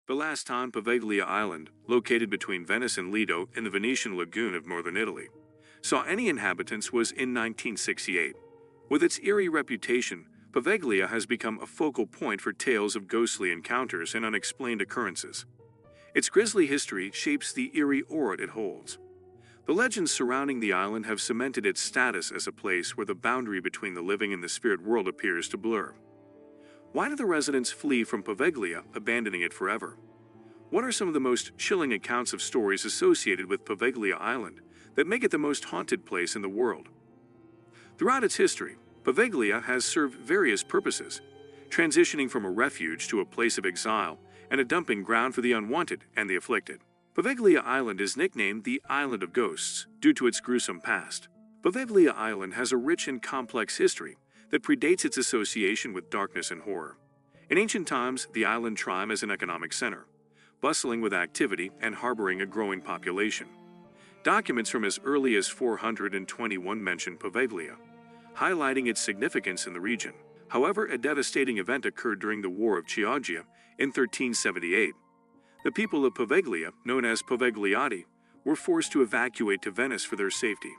The last time Poveglia Island, located between Venice and Lido in the Venetian Lagoon of northern Italy, saw any inhabitants was in 1968. With its eerie reputation, Poveglia has become a focal point for tales of ghostly encounters and unexplained occurrences. Its grisly history shapes the eerie aura it holds. The legends surrounding the island have cemented its status as a place where the boundary between the living and the spirit world appears to blur. Why do the residents flee from Poveglia, abandoning it forever? What are some of the most chilling accounts of stories associated with Poveglia Island that make it the most haunted place in the world? Throughout its history, Poveglia has served various purposes, transitioning from a refuge to a place of exile and a dumping ground for the unwanted and the afflicted. Poveglia Island is nicknamed the Island of Ghosts due to its gruesome past. Poveglia Island has a rich and complex history that predates its association with darkness and horror. In ancient times, the island thrived as an economic center, bustling with activity and harboring a growing population. Documents from as early as 421 mention Poveglia, highlighting its significance in the region. However, a devastating event occurred during the War of CHIOGGIA in 1378. The people of Poveglia, known as Povegliati, were forced to evacuate to Venice for their safety.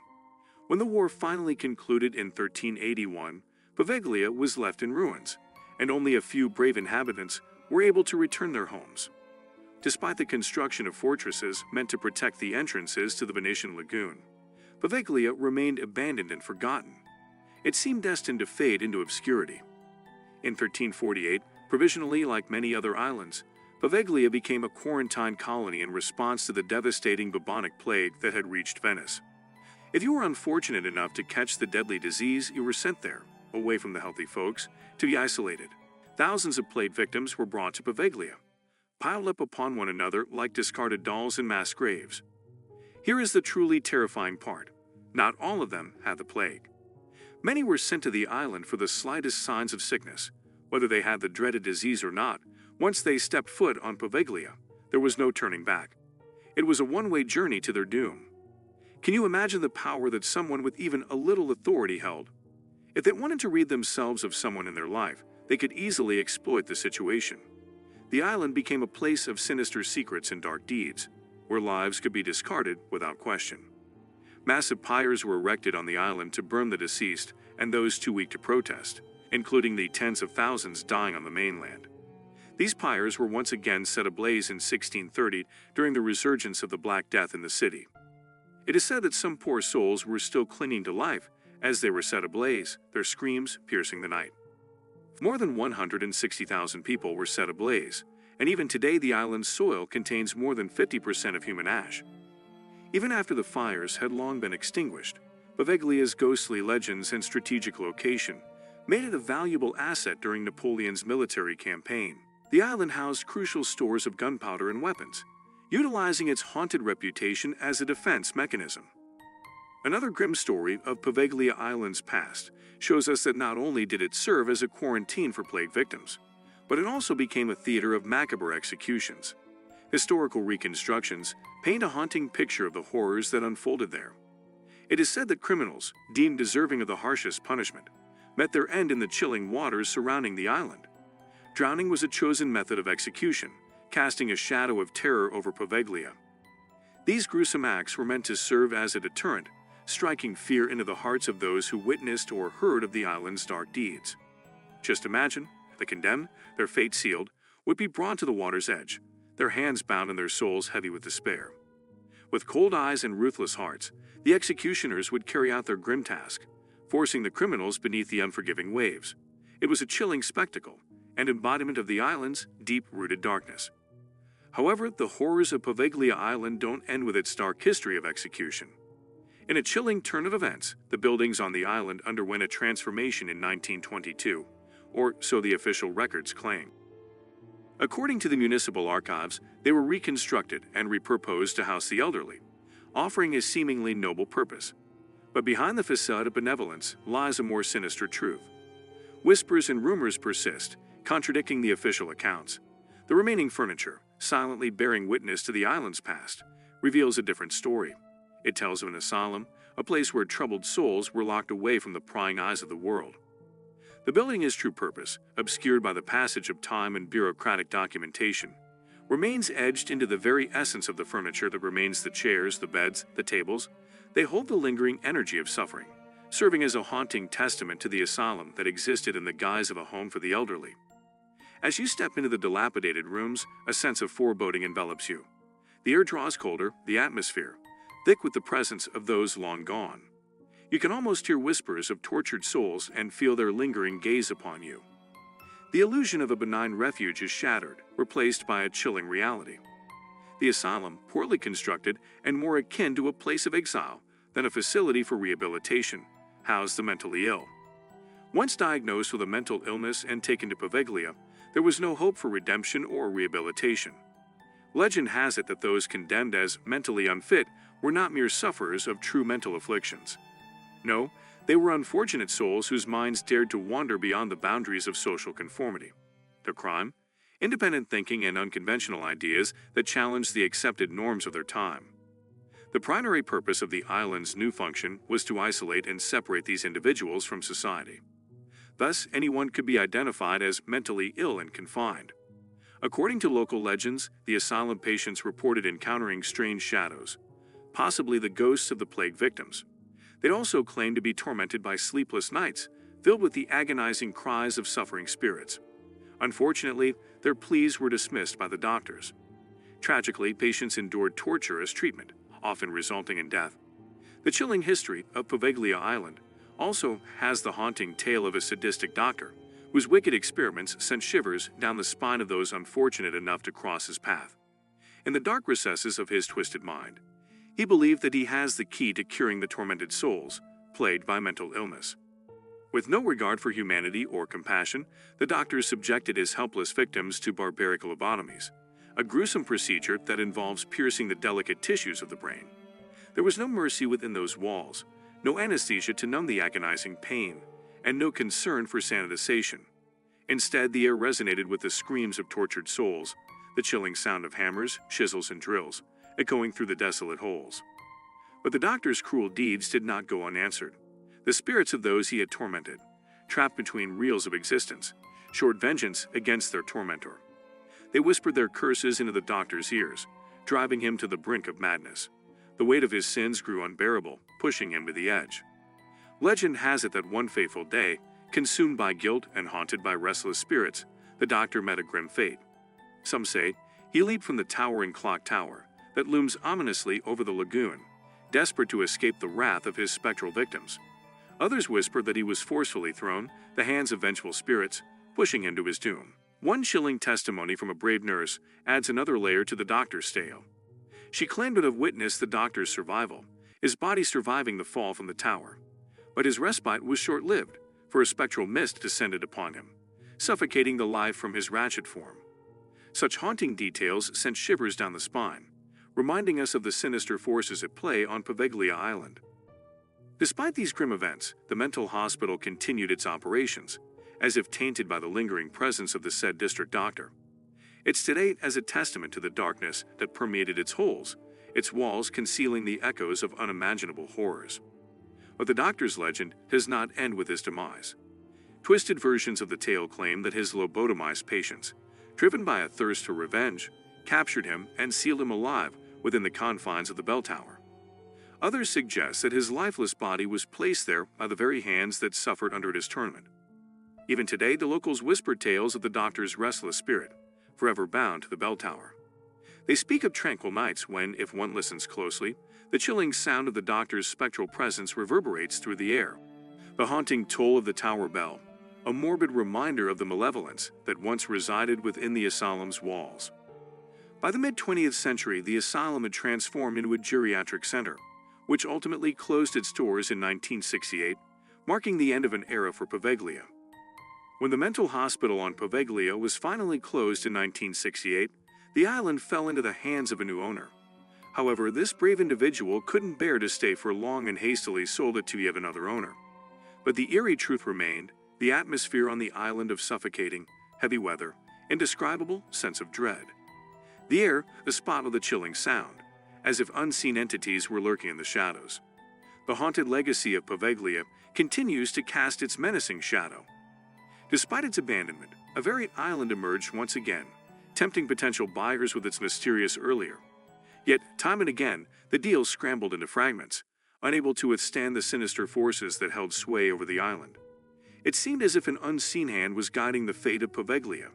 When the war finally concluded in 1381, Poveglia was left in ruins, and only a few brave inhabitants were able to return their homes. Despite the construction of fortresses meant to protect the entrances to the Venetian Lagoon, Poveglia remained abandoned and forgotten. It seemed destined to fade into obscurity. In 1348, provisionally like many other islands, Poveglia became a quarantine colony in response to the devastating bubonic plague that had reached Venice. If you were unfortunate enough to catch the deadly disease, you were sent there, away from the healthy folks, to be isolated. Thousands of plague victims were brought to Poveglia, piled up upon one another like discarded dolls in mass graves. Here is the truly terrifying part. Not all of them had the plague. Many were sent to the island for the slightest signs of sickness. Whether they had the dreaded disease or not, once they stepped foot on Poveglia, there was no turning back. It was a one-way journey to their doom. Can you imagine the power that someone with even a little authority held? If they wanted to read themselves of someone in their life, they could easily exploit the situation. The island became a place of sinister secrets and dark deeds, where lives could be discarded without question. Massive pyres were erected on the island to burn the deceased and those too weak to protest, including the tens of thousands dying on the mainland. These pyres were once again set ablaze in 1630 during the resurgence of the Black Death in the city. It is said that some poor souls were still clinging to life as they were set ablaze, their screams piercing the night. More than 160,000 people were set ablaze, and even today the island's soil contains more than 50% of human ash. Even after the fires had long been extinguished, Poveglia's ghostly legends and strategic location made it a valuable asset during Napoleon's military campaign. The island housed crucial stores of gunpowder and weapons, utilizing its haunted reputation as a defense mechanism. Another grim story of Poveglia Island's past shows us that not only did it serve as a quarantine for plague victims, but it also became a theater of macabre executions. Historical reconstructions paint a haunting picture of the horrors that unfolded there. It is said that criminals, deemed deserving of the harshest punishment, met their end in the chilling waters surrounding the island. Drowning was a chosen method of execution, casting a shadow of terror over Poveglia. These gruesome acts were meant to serve as a deterrent, striking fear into the hearts of those who witnessed or heard of the island's dark deeds. Just imagine, the condemned, their fate sealed, would be brought to the water's edge, their hands bound and their souls heavy with despair. With cold eyes and ruthless hearts, the executioners would carry out their grim task, forcing the criminals beneath the unforgiving waves. It was a chilling spectacle, and embodiment of the island's deep-rooted darkness. However, the horrors of Poveglia Island don't end with its dark history of execution. In a chilling turn of events, the buildings on the island underwent a transformation in 1922, or so the official records claim. According to the municipal archives, they were reconstructed and repurposed to house the elderly, offering a seemingly noble purpose. But behind the facade of benevolence lies a more sinister truth. Whispers and rumors persist, contradicting the official accounts. The remaining furniture, silently bearing witness to the island's past, reveals a different story. It tells of an asylum, a place where troubled souls were locked away from the prying eyes of the world. The building's true purpose, obscured by the passage of time and bureaucratic documentation, Remains etched into the very essence of the furniture that remains the chairs, the beds, the tables. They hold the lingering energy of suffering, serving as a haunting testament to the asylum that existed in the guise of a home for the elderly. As you step into the dilapidated rooms, a sense of foreboding envelops you. The air draws colder, the atmosphere, thick with the presence of those long gone. You can almost hear whispers of tortured souls and feel their lingering gaze upon you. The illusion of a benign refuge is shattered, replaced by a chilling reality. The asylum, poorly constructed and more akin to a place of exile than a facility for rehabilitation, housed the mentally ill. Once diagnosed with a mental illness and taken to Poveglia, there was no hope for redemption or rehabilitation. Legend has it that those condemned as mentally unfit were not mere sufferers of true mental afflictions. No, they were unfortunate souls whose minds dared to wander beyond the boundaries of social conformity. Their crime? Independent thinking and unconventional ideas that challenged the accepted norms of their time. The primary purpose of the island's new function was to isolate and separate these individuals from society. Thus, anyone could be identified as mentally ill and confined. According to local legends, the asylum patients reported encountering strange shadows, possibly the ghosts of the plague victims. They'd also claimed to be tormented by sleepless nights, filled with the agonizing cries of suffering spirits. Unfortunately, their pleas were dismissed by the doctors. Tragically, patients endured torture as treatment, often resulting in death. The chilling history of Poveglia Island also has the haunting tale of a sadistic doctor, whose wicked experiments sent shivers down the spine of those unfortunate enough to cross his path. In the dark recesses of his twisted mind, he believed that he has the key to curing the tormented souls plagued by mental illness. With no regard for humanity or compassion, the doctors subjected his helpless victims to barbaric lobotomies, a gruesome procedure that involves piercing the delicate tissues of the brain. There was no mercy within those walls, no anesthesia to numb the agonizing pain, and no concern for sanitization. Instead, the air resonated with the screams of tortured souls, the chilling sound of hammers, chisels, and drills, echoing through the desolate holes. But the doctor's cruel deeds did not go unanswered. The spirits of those he had tormented, trapped between reels of existence, showed vengeance against their tormentor. They whispered their curses into the doctor's ears, driving him to the brink of madness. The weight of his sins grew unbearable, pushing him to the edge. Legend has it that one fateful day, consumed by guilt and haunted by restless spirits, the doctor met a grim fate. Some say he leaped from the towering clock tower that looms ominously over the lagoon, desperate to escape the wrath of his spectral victims. Others whisper that he was forcefully thrown, the hands of vengeful spirits, pushing him to his doom. One chilling testimony from a brave nurse adds another layer to the doctor's tale. She claimed to have witnessed the doctor's survival, his body surviving the fall from the tower. But his respite was short-lived, for a spectral mist descended upon him, suffocating the life from his wretched form. Such haunting details sent shivers down the spine, reminding us of the sinister forces at play on Poveglia Island. Despite these grim events, the mental hospital continued its operations, as if tainted by the lingering presence of the said district doctor. It stood as a testament to the darkness that permeated its holes, its walls concealing the echoes of unimaginable horrors. But the doctor's legend does not end with his demise. Twisted versions of the tale claim that his lobotomized patients, driven by a thirst for revenge, captured him and sealed him alive within the confines of the bell tower. Others suggest that his lifeless body was placed there by the very hands that suffered under his torment. Even today, the locals whisper tales of the doctor's restless spirit, forever bound to the bell tower. They speak of tranquil nights when, if one listens closely, the chilling sound of the doctor's spectral presence reverberates through the air. The haunting toll of the tower bell, a morbid reminder of the malevolence that once resided within the asylum's walls. By the mid-20th century, the asylum had transformed into a geriatric center, which ultimately closed its doors in 1968, marking the end of an era for Poveglia. When the mental hospital on Poveglia was finally closed in 1968, the island fell into the hands of a new owner. However, this brave individual couldn't bear to stay for long and hastily sold it to yet another owner. But the eerie truth remained, the atmosphere on the island of suffocating, heavy weather, indescribable sense of dread. The air, the spot of the chilling sound, as if unseen entities were lurking in the shadows. The haunted legacy of Poveglia continues to cast its menacing shadow. Despite its abandonment, a very island emerged once again, tempting potential buyers with its mysterious allure. Yet, time and again, the deal scrambled into fragments, unable to withstand the sinister forces that held sway over the island. It seemed as if an unseen hand was guiding the fate of Poveglia,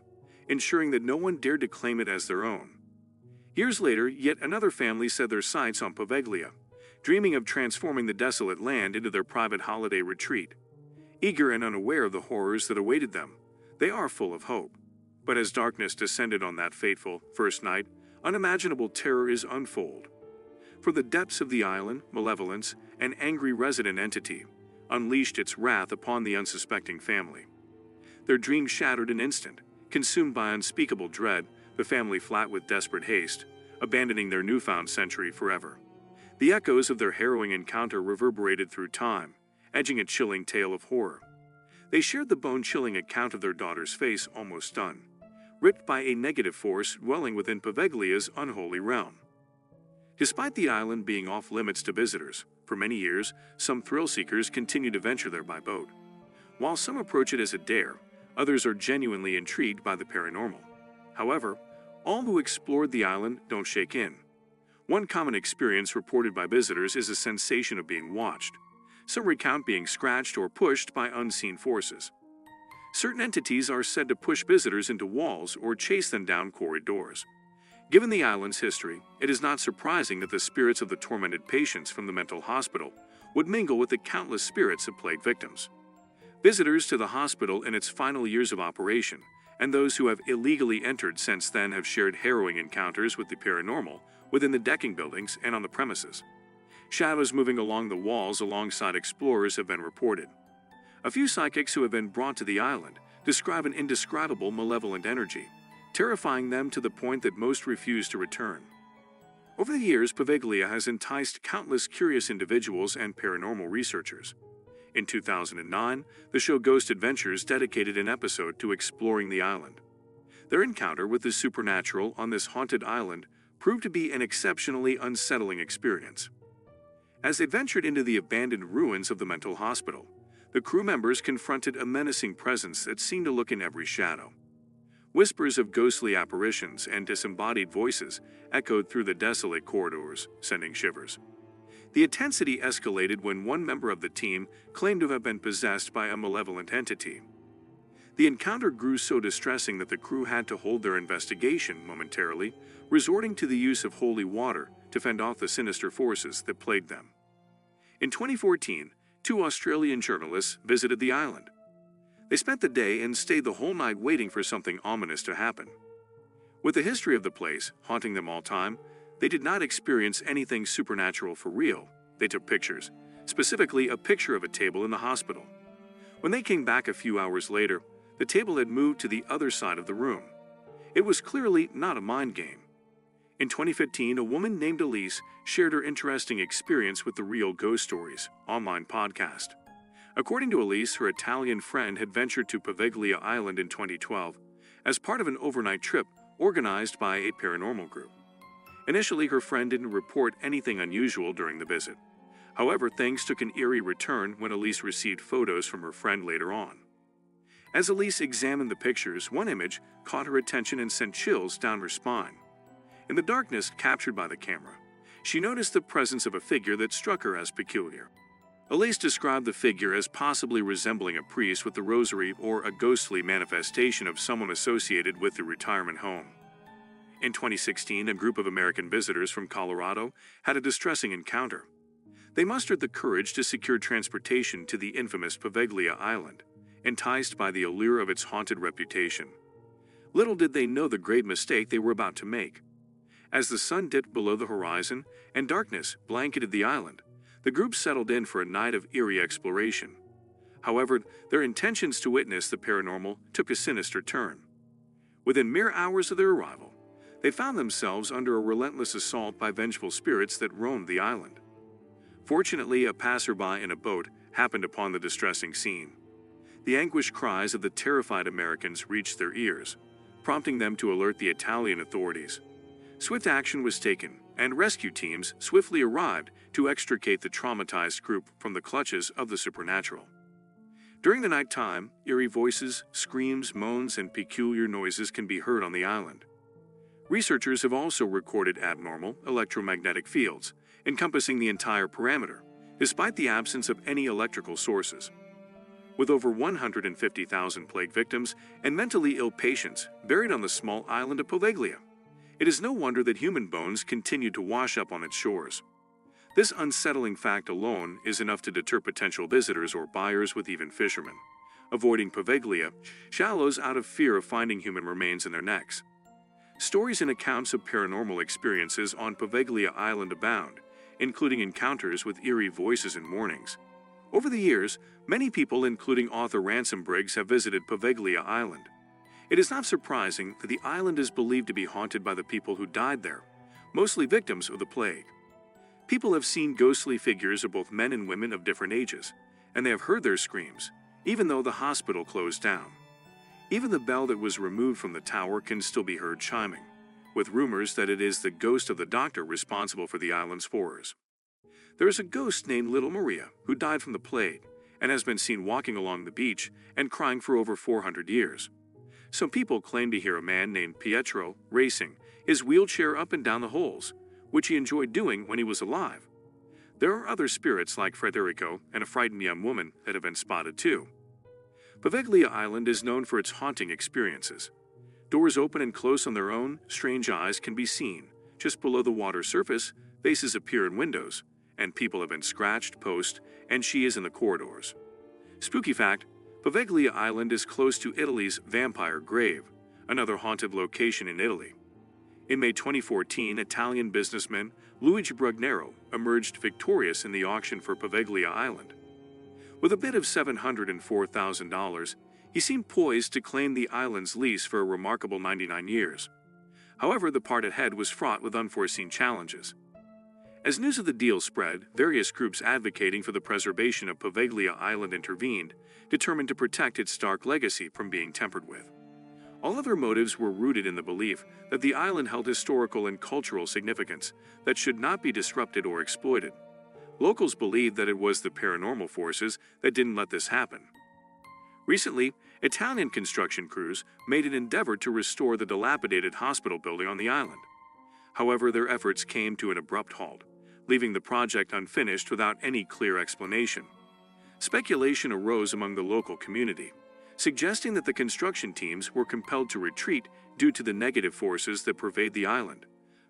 ensuring that no one dared to claim it as their own. Years later, yet another family set their sights on Poveglia, dreaming of transforming the desolate land into their private holiday retreat. Eager and unaware of the horrors that awaited them, they are full of hope. But as darkness descended on that fateful first night, unimaginable terror is unfold. For the depths of the island, malevolence, an angry resident entity, unleashed its wrath upon the unsuspecting family. Their dreams shattered in an instant, consumed by unspeakable dread, the family fled with desperate haste, abandoning their newfound century forever. The echoes of their harrowing encounter reverberated through time, edging a chilling tale of horror. They shared the bone-chilling account of their daughter's face almost done, ripped by a negative force dwelling within Poveglia's unholy realm. Despite the island being off-limits to visitors, for many years, some thrill-seekers continue to venture there by boat. While some approach it as a dare, others are genuinely intrigued by the paranormal. However, all who explored the island don't shake in. One common experience reported by visitors is a sensation of being watched. Some recount being scratched or pushed by unseen forces. Certain entities are said to push visitors into walls or chase them down corridors. Given the island's history, it is not surprising that the spirits of the tormented patients from the mental hospital would mingle with the countless spirits of plague victims. Visitors to the hospital in its final years of operation, and those who have illegally entered since then, have shared harrowing encounters with the paranormal within the decking buildings and on the premises. Shadows moving along the walls alongside explorers have been reported. A few psychics who have been brought to the island describe an indescribable malevolent energy, terrifying them to the point that most refuse to return. Over the years, Poveglia has enticed countless curious individuals and paranormal researchers. In 2009, the show Ghost Adventures dedicated an episode to exploring the island. Their encounter with the supernatural on this haunted island proved to be an exceptionally unsettling experience. As they ventured into the abandoned ruins of the mental hospital, the crew members confronted a menacing presence that seemed to look in every shadow. Whispers of ghostly apparitions and disembodied voices echoed through the desolate corridors, sending shivers. The intensity escalated when one member of the team claimed to have been possessed by a malevolent entity. The encounter grew so distressing that the crew had to hold their investigation momentarily, resorting to the use of holy water to fend off the sinister forces that plagued them. In 2014, 2 Australian journalists visited the island. They spent the day and stayed the whole night waiting for something ominous to happen. With the history of the place haunting them all time, they did not experience anything supernatural for real. They took pictures, specifically a picture of a table in the hospital. When they came back a few hours later, the table had moved to the other side of the room. It was clearly not a mind game. In 2015, a woman named Elise shared her interesting experience with the Real Ghost Stories online podcast. According to Elise, her Italian friend had ventured to Poveglia Island in 2012 as part of an overnight trip organized by a paranormal group. Initially, her friend didn't report anything unusual during the visit. However, things took an eerie return when Elise received photos from her friend later on. As Elise examined the pictures, one image caught her attention and sent chills down her spine. In the darkness captured by the camera, she noticed the presence of a figure that struck her as peculiar. Elise described the figure as possibly resembling a priest with the rosary or a ghostly manifestation of someone associated with the retirement home. In 2016, a group of American visitors from Colorado had a distressing encounter. They mustered the courage to secure transportation to the infamous Poveglia Island, enticed by the allure of its haunted reputation. Little did they know the grave mistake they were about to make. As the sun dipped below the horizon and darkness blanketed the island, the group settled in for a night of eerie exploration. However, their intentions to witness the paranormal took a sinister turn. Within mere hours of their arrival, they found themselves under a relentless assault by vengeful spirits that roamed the island. Fortunately, a passerby in a boat happened upon the distressing scene. The anguished cries of the terrified Americans reached their ears, prompting them to alert the Italian authorities. Swift action was taken, and rescue teams swiftly arrived to extricate the traumatized group from the clutches of the supernatural. During the night time, eerie voices, screams, moans, and peculiar noises can be heard on the island. Researchers have also recorded abnormal electromagnetic fields, encompassing the entire perimeter, despite the absence of any electrical sources. With over 150,000 plague victims and mentally ill patients buried on the small island of Poveglia, it is no wonder that human bones continue to wash up on its shores. This unsettling fact alone is enough to deter potential visitors or buyers, with even fishermen avoiding Poveglia shallows out of fear of finding human remains in their necks. Stories and accounts of paranormal experiences on Poveglia Island abound, including encounters with eerie voices and warnings. Over the years, many people, including author RANSOM BRIGGS, have visited Poveglia Island. It is not surprising that the island is believed to be haunted by the people who died there, mostly victims of the plague. People have seen ghostly figures of both men and women of different ages, and they have heard their screams, even though the hospital closed down. Even the bell that was removed from the tower can still be heard chiming, with rumors that it is the ghost of the doctor responsible for the island's horrors. There is a ghost named Little Maria who died from the plague and has been seen walking along the beach and crying for over 400 years. Some people claim to hear a man named Pietro racing his wheelchair up and down the holes, which he enjoyed doing when he was alive. There are other spirits like Federico and a frightened young woman that have been spotted too. Poveglia Island is known for its haunting experiences. Doors open and close on their own, strange eyes can be seen. Just below the water surface, faces appear in windows, and people have been scratched, posed, and she is in the corridors. Spooky fact, Poveglia Island is close to Italy's Vampire Grave, another haunted location in Italy. In May 2014, Italian businessman Luigi Brugnero emerged victorious in the auction for Poveglia Island. With a bid of $704,000, he seemed poised to claim the island's lease for a remarkable 99 years. However, the part ahead was fraught with unforeseen challenges. As news of the deal spread, various groups advocating for the preservation of Poveglia Island intervened, determined to protect its dark legacy from being tampered with. All other motives were rooted in the belief that the island held historical and cultural significance that should not be disrupted or exploited. Locals believed that it was the paranormal forces that didn't let this happen. Recently, Italian construction crews made an endeavor to restore the dilapidated hospital building on the island. However, their efforts came to an abrupt halt, leaving the project unfinished without any clear explanation. Speculation arose among the local community, suggesting that the construction teams were compelled to retreat due to the negative forces that pervade the island,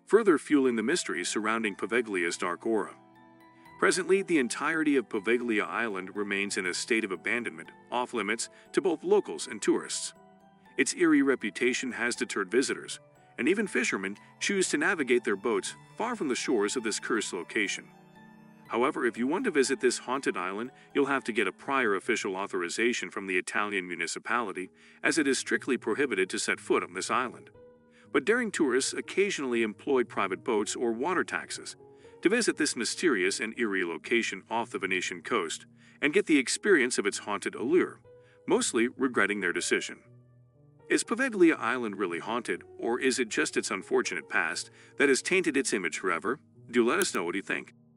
further fueling the mysteries surrounding Poveglia's dark aura. Presently, the entirety of Poveglia Island remains in a state of abandonment, off-limits to both locals and tourists. Its eerie reputation has deterred visitors, and even fishermen choose to navigate their boats far from the shores of this cursed location. However, if you want to visit this haunted island, you'll have to get a prior official authorization from the Italian municipality, as it is strictly prohibited to set foot on this island. But daring tourists occasionally employ private boats or water taxis to visit this mysterious and eerie location off the Venetian coast and get the experience of its haunted allure, mostly regretting their decision. Is Poveglia Island really haunted, or is it just its unfortunate past that has tainted its image forever? Do let us know what you think.